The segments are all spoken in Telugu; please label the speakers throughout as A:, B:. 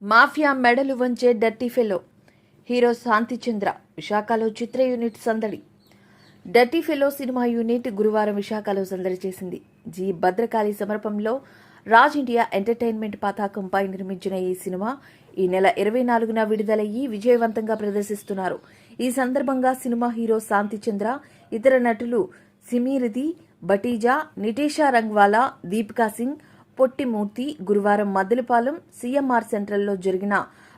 A: మాఫియా మెడలు వంచే డర్టీ ఫెలో హీరో శాంతిచంద్ర విశాఖలో చిత్ర యూనిట్ సందడి. డర్టీ ఫెలో సినిమా యూనిట్ గురువారం విశాఖలో సందడి చేసింది. జి భద్రకాళి సమర్పంలో రాజ్ ఇండియా ఎంటర్టైన్మెంట్ పతాకంపై నిర్మించిన ఈ సినిమా ఈ నెల 24న విడుదలయ్యి విజయవంతంగా ప్రదర్శిస్తున్నారు. ఈ సందర్భంగా సినిమా హీరో శాంతిచంద్ర, ఇతర నటులు సిమీరిది, బటీజా, నిటేషా రంగ్వాలా, దీపికా సింగ్, పొట్టిమూర్తి గురువారం మద్దెలపాలెం సీఎంఆర్ సెంట్రల్లో జరిగిన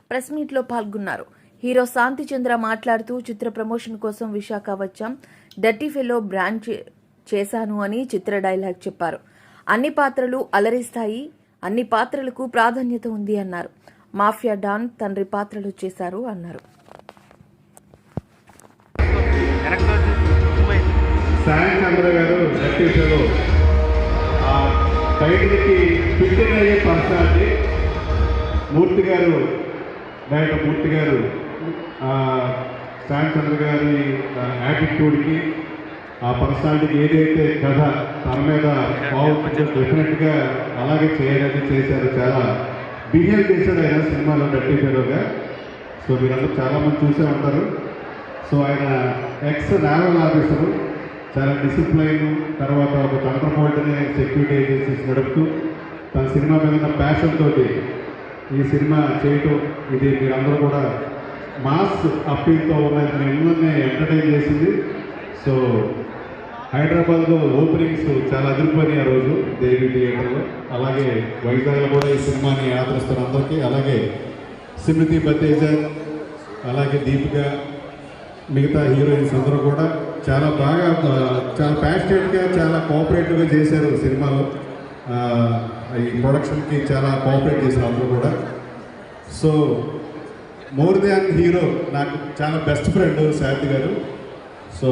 A: ప్రెస్ మీట్లో పాల్గొన్నారు. హీరో శాంతిచంద్ర మాట్లాడుతూ చిత్ర ప్రమోషన్ కోసం విశాఖ వచ్చాం, డర్టీ ఫెలో బ్రాండ్ చేశాను అని చిత్ర డైలాగ్ చెప్పారు. అన్ని పాత్రలు అలరిస్తాయి, అన్ని పాత్రలకు ప్రాధాన్యత ఉంది అన్నారు. మాఫియా డాన్ తండ్రి పాత్రలు చేశారు అన్నారు.
B: శాంతిచంద్ర గారు డర్టీ ఫెలో టైటిల్కి ఫిట్టింగ్ అయ్యే పర్సనాలిటీ. మూర్తి గారు, డైరెక్టర్ మూర్తి గారు శాంతిచంద్ర గారి యాటిట్యూడ్కి, ఆ పర్సనాలిటీకి ఏదైతే కథ తన మీద బాగుంటుందో డెఫినెట్గా అలాగే చేయాలని చేశారు. చాలా బిహేవ్ చేశారు ఆయన సినిమాలో డర్టీ ఫెలోగా. సో మీరందరూ చాలామంది చూసే ఉంటారు. సో ఆయన ఎక్స్ నేవల్ ఆఫీసరు, చాలా డిసిప్లైన్, తర్వాత ఒక తండ్రపోల్ట్ని సెక్యూరిటీ ఏజెన్సీస్ నడుపుతూ తన సినిమా మీద ఉన్న ప్యాషన్ తోటి ఈ సినిమా చేయటం, ఇది మీరందరూ కూడా మాస్ అప్పీల్తో ఉన్నది మిమ్మల్ని ఎంటర్టైన్ చేసింది. సో హైదరాబాద్లో ఓపెనింగ్స్ చాలా అదిరిపోయినాయి ఆ రోజు దేవి థియేటర్లో. అలాగే వైజాగ్లో కూడా ఈ సినిమాని ఆదరిస్తున్న అందరికీ, అలాగే సిమ్రతి బతేజ, అలాగే దీపిక, మిగతా హీరోయిన్స్ అందరూ కూడా చాలా బాగా, చాలా ప్యాషనేట్గా, చాలా కోఆపరేటివ్గా చేశారు సినిమాలో. ఈ ప్రొడక్షన్కి చాలా కోఆపరేట్ చేశారు అందరూ కూడా. సో మోర్ దాన్ హీరో నాకు చాలా బెస్ట్ ఫ్రెండ్ శాంతి గారు. So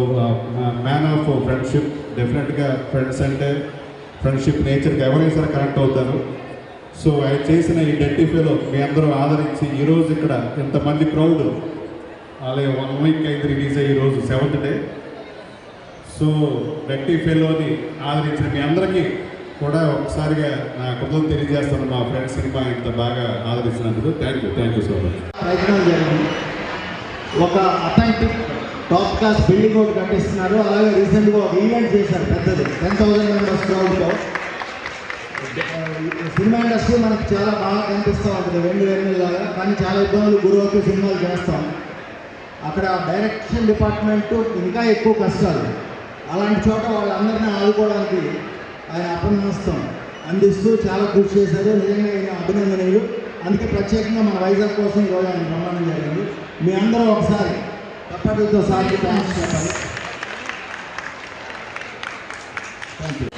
B: man of friendship. డెఫినెట్గా ఫ్రెండ్స్ అంటే ఫ్రెండ్షిప్ నేచర్కి ఎవరైనా సరే కనెక్ట్ అవుతారు. సో ఆయన చేసిన ఈ డర్టీ ఫెలో మీ అందరూ ఆదరించి ఈరోజు ఇక్కడ ఇంతమంది క్రౌడ్, అలాగే 1 వీక్ అయితే రిలీజ్ అయ్యి ఈరోజు 7th డే. సో డర్టీ ఫెలోని ఆదరించిన మీ అందరికీ కూడా ఒకసారిగా నా కృతజ్ఞతలు తెలియజేస్తాను. మా ఫ్రెండ్స్ సినిమా ఇంత బాగా ఆదరించినందుకు థ్యాంక్ యూ సో మచ్.
C: ప్రయత్నం జరిగింది. ఒక అథెంటిక్ టాప్ క్లాస్ బిల్డింగ్ ఒకటి కట్టిస్తున్నారు. అలాగే రీసెంట్గా ఒక ఈవెంట్ చేశారు పెద్దది, 10,000 మెంబర్స్ క్రౌడ్తో. సినిమా ఇండస్ట్రీ మనకు చాలా బాగా కనిపిస్తూ ఉంటుంది వెన్నులాగా, కానీ చాలా ఇబ్బందులు గురువుకి సినిమాలు చేస్తాం. అక్కడ డైరెక్షన్ డిపార్ట్మెంటు ఇంకా ఎక్కువ కష్టాలు. అలాంటి చోట వాళ్ళందరినీ ఆదుకోవడానికి ఆయన అభినందిస్తాం అందిస్తూ చాలా కృషి చేశారు. నిజంగా ఆయన అభినందనీయులు. అందుకే ప్రత్యేకంగా మన వైజాగ్ కోసం ఈరోజు ఆయన ప్రమాణం జరిగింది. మీ అందరూ ఒకసారి తప్పటితో సార్కి థ్యాంక్స్ చెప్పాలి. Thank you.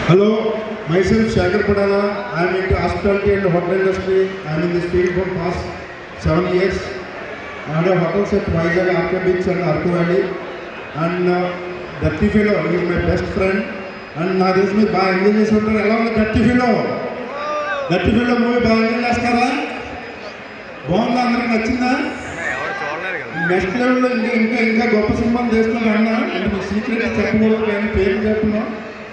B: Hello, myself Shagar Padala. I am into hospitality and hotel industry. I am in this field for past 7 years. I have hotels at Vizag, Arca Beach and Arku Valley. And Datti Filo is my best friend. And now this is my by English shooter along with Datti Filo. Datti Filo movie by English kara. బాగుందా? అందరికి నచ్చిందా? నెక్స్ట్ లెవెల్లో ఇంకా గొప్ప సినిమాలు చేస్తున్నాను. అంటే మీ సీక్రెట్ చెప్పకూడదు, కానీ పేరు చెప్తున్నాం.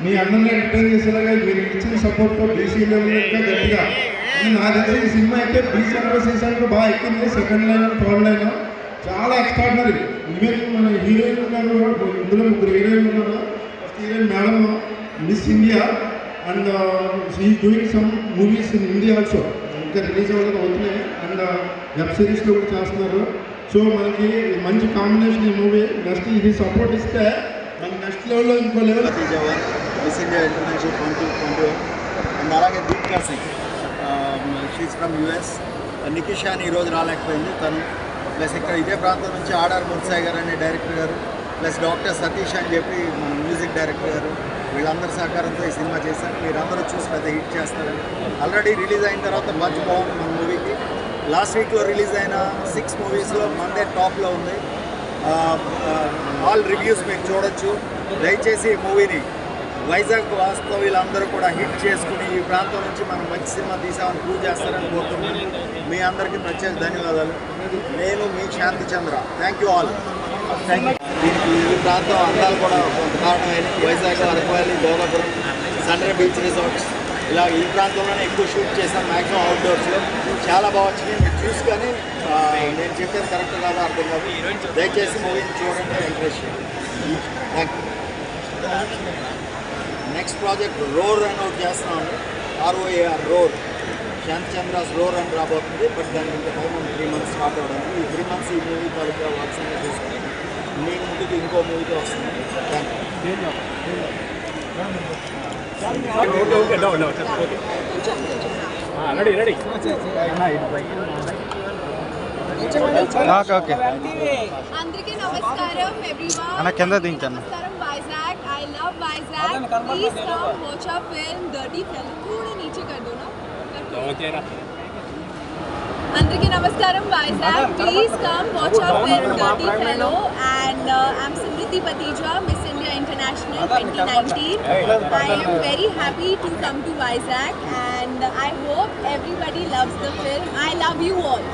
B: మీ అందరినీ రిటర్న్ చేసేలాగా మీరు ఇచ్చిన సపోర్ట్తో బీసీ లెవెల్ ఇంకా గట్టిగా. నా దగ్గర ఈ సినిమా అయితే బీసీ సెంటర్ సీసెంటర్ బాగా ఎక్కింది. సెకండ్ లైన్, థర్డ్ లైన్ చాలా ఎక్స్ట్రాడినరీ. ఈవెన్ మన హీరోయిన్ ఉన్నారు, ఇందులో 3 హీరోయిన్ ఉన్నారు. First heroine madam miss India, and she doing some movies in India also. ఇంకా రిలీజ్ అవ్వడం అవుతున్నాయి. అండ్ వెబ్ సిరీస్లో కూడా చేస్తున్నారు. సో మనకి మంచి కాంబినేషన్ ఈ మూవీ. నెక్స్ట్ ఇది సపోర్ట్ ఇస్తే మన నెక్స్ట్ లెవెల్లో ఇంకో level.
D: Miss India international 2021. And అలాగే Deepika Singh, she's from US. Nikisha అని ఈరోజు రాలేకపోయింది తను. ప్లస్ ఇక్కడ ఇదే ప్రాంతం నుంచి ఆర్ఆర్ ముర్సాయి గారు అనే డైరెక్టర్ గారు, ప్లస్ డాక్టర్ సతీష్ అని చెప్పి మన మ్యూజిక్ డైరెక్టర్ గారు, వీళ్ళందరి సహకారంతో ఈ సినిమా చేశారు. మీరందరూ చూసి పెద్ద హిట్ చేస్తారని. ఆల్రెడీ రిలీజ్ అయిన తర్వాత మంచి బాగుంది మన మూవీకి. లాస్ట్ వీక్లో రిలీజ్ అయిన 6 మూవీస్లో మనదే టాప్లో ఉంది. ఆల్ రివ్యూస్ మీరు చూడొచ్చు. దయచేసి ఈ మూవీని వైజాగ్ వాస్తవ్యులందరూ కూడా హిట్ చేసుకుని ఈ ప్రాంతం నుంచి మనం మంచి సినిమా తీసామని ప్రూవ్ చేస్తారని కోరుతున్నాను. మీ అందరికీ ప్రత్యేక ధన్యవాదాలు. నేను మీ Shantichandra. Thank you all. Thank you. దీనికి ఈ ప్రాంతం అందాలు కూడా కొంత కారణమైన వైజాగ్, అరకువాలి, భోగాపురం, సండ్రే బీచ్ రిసార్ట్స్ ఇలా ఈ ప్రాంతంలోనే ఎక్కువ షూట్ చేశాం. మ్యాక్సిమం అవుట్డోర్స్లో చాలా బాగా వచ్చినాయి. మీరు చూసి కానీ నేను చెప్పేది కరెక్ట్ కాదో అర్థం కాదు. దయచేసి మూవీని చూడండి, ఎంకరేజ్ చేయండి. Thank you. Next project roar అని ఒకటి చేస్తున్నాము. ROAR roar, Shant Chandra's roar అని రాబోతుంది. బట్ దానికి ఇంకా టైం 3 months స్టార్ట్ అవ్వడానికి. ఈ 3 months ఈ మూవీ తాలూకా వర్క్స్ అన్నీ చూసుకుని నేను ముందుకు ఇంకో మూవీతో వస్తుంది. Thank you.
E: ఓకే
F: అందరికీ నమస్కారం ఎవ్రీవన్.
E: అన్న కింద దించండి.
F: నమస్కారం Vizag. I love Vizag. Please come watch our film Dirty Fellow. थोड़ा नीचे कर दो ना. అందరికీ నమస్కారం Vizag. Please come watch our film Dirty Fellow. And I'm Simriti Patija, Miss India International 2019. I am very happy to come to Vizag and I hope everybody loves the film. I love you all.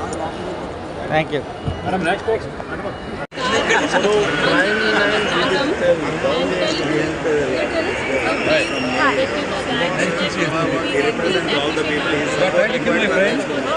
E: Thank you.
F: Hi.